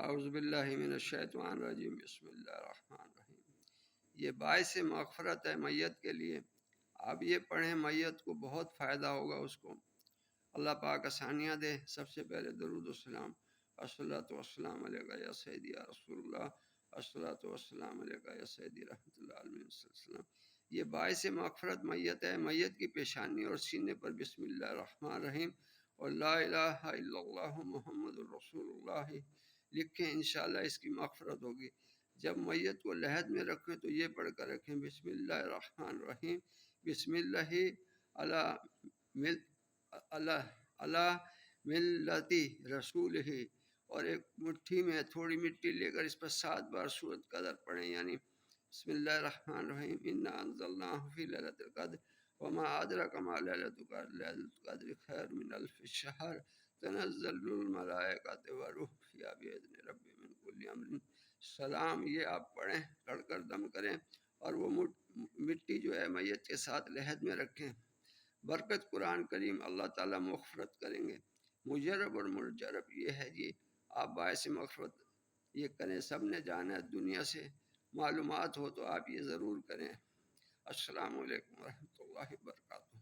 اعوذ باللہ من الشیطان الرجیم، بسم اللہ الرحمن الرحیم۔ یہ باعث مغفرت ہے میت کے لیے، آپ یہ پڑھیں، میت کو بہت فائدہ ہوگا اس کو، اللہ پاک آسانیاں دے۔ سب سے پہلے درود و سلام، الصلاۃ والسلام علیکہ یا سیدی یا رسول اللہ، الصلاۃ والسلام علیکہ یا سیدی رحمۃ اللہ علیہ وسلم۔ یہ باعث مغفرت میت ہے۔ میت کی پیشانی اور سینے پر بسم اللہ الرحمن الرحیم اور لا الہ الا اللہ محمد الرسول اللہ لکھیں، انشاءاللہ اس کی مغفرت ہوگی۔ جب میت کو لحد میں رکھیں تو یہ پڑھ کر رکھیں، بسم اللہ الرحمن الرحیم، بسم اللہ علی ملتی رسول ہی، اور ایک مٹھی میں تھوڑی مٹی لے کر اس پر 7 بار سورۃ قدر پڑھیں، یعنی بسم اللہ الرحمن الرحیم، انا انزلناہ فی لیلۃ القدر وما ادراک ما لیلۃ القدر، لیلۃ القدر خیر من الف شہر، تنزل الملائکۃ والروح فیہا بإذن ربہم من کل امر سلام۔ یہ آپ پڑھیں، پڑھ کر دم کریں اور وہ مٹی جو ہے میت کے ساتھ لحد میں رکھیں۔ برکت قرآن کریم، اللہ تعالیٰ مغفرت کریں گے۔ مجرب اور مجرب یہ ہے جی، آپ باعث مغفرت یہ کریں، سب نے جانا ہے، دنیا سے معلومات ہو تو آپ یہ ضرور کریں۔ السلام علیکم ورحمۃ اللہ وبرکاتہ۔